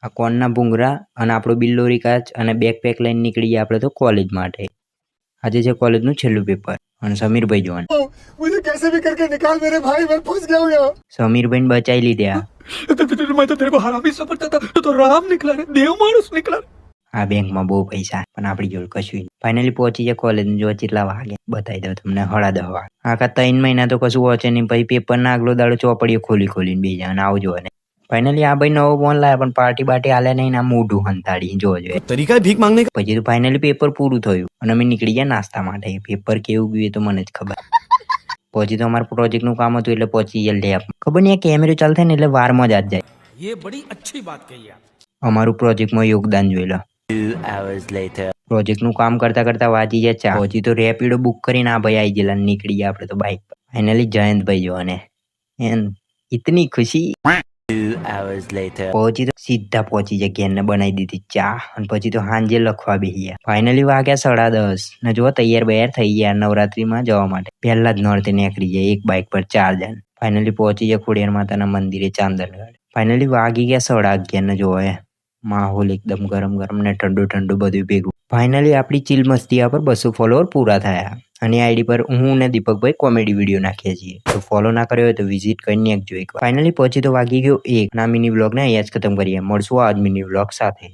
આ કોનના ભૂંગરા અને આપણો બિલ્લોરી કાચ અને બેકપેક લઈને નીકળી ગયા આપણે તો કોલેજ માટે. આજે છે કોલેજનું છેલ્લું પેપર અને સમીરભાઈ જોવાનું. मुझे कैसे भी करके निकाल मेरे भाई, मैं फंस गया हूँ यहाँ. સમીરભાઈને બચાવી લીધા. मैं तो तेरे को हरामी समझता था, तो राम निकला रे, देव मानुस निकला. આ બેંકમાં બહુ પૈસા પણ આપણી જોડે કશું નહીં. ફાઇનલી પહોંચી જાય કોલેજ. જો કેટલા વાગે બતાવી દઉં તમને. 10:30 વાગે. આખા 3 મહિના તો કશું વાંચે નહીં. પછી પેપર ના આગલો દાડો ચોપડીઓ ખોલીને બેસી જાય. આવજો અને ફાઇનલી આ ભાઈ નવો ફોન લાવ્યા પણ પાર્ટી બાટી આલે નહીં. આ મોઢું હંતાડી જોજો. तरीका भीख मांगने का. પછી તો ફાઇનલી પેપર પૂરું થયું અને અમે નીકળી ગયા નાસ્તા માટે. પેપર કેવું ગયું એ તો મને જ ખબર. પછી તો અમારા પ્રોજેક્ટનું કામ હતું એટલે પહોંચી ગયા લેબ. ખબર નહીં આ કેમેરો ચાલુ થાય ને એટલે વારમાં જ જાય. ये बड़ी अच्छी बात कही आप. અમારું પ્રોજેક્ટમાં યોગદાન જોઈ લો. 2 hours later. પ્રોજેક્ટનું કામ કરતા કરતા વાંચી જાય ચા. પછી તો રેપિડો બુક કરીને આ ભાઈ આવી ગયેલા. નીકળી ગયા આપણે તો બાઇક પર. ફાઇનલી જયંતભાઈ જોવાને ઇતની ખુશી. 2 hours later. પછી તો સીધા પહોંચી જાય ઘેરને બનાવી દીધી ચા અને પછી તો હાંજે લખવા બેસી ગયા. ફાઇનલી વાગ્યા 10:30 ને જો તૈયાર બૈયાર થઈ ગયા નવરાત્રીમાં જવા માટે. પહેલા જ નોરતે નીકળી જાય એક બાઇક પર 4 જણ. ફાઇનલી પહોંચી જાય ખોડિયાર માતાના મંદિરે ચાંદનગઢ. ફાઇનલી વાગી ગયા 11:30 ને જોવે માહોલ એકદમ ગરમ ગરમ ને ઠંડુ ઠંડુ બધું ભેગું. ફાઇનલી આપણી ચીલ મસ્તી પર 200 ફોલોઅર પૂરા થયા અને આઈડી પર હું ને દીપકભાઈ કોમેડી વિડીયો નાખીએ છીએ. તો ફોલો ના કર્યો હોય તો વિઝિટ કરીને એકજો એકવાર. ફાઇનલી પછી તો વાગી ગયો 1. ના મિની વ્લોગને અહીંયા જ ખતમ કરીએ. મળશું આજ મિની વ્લોગ સાથે.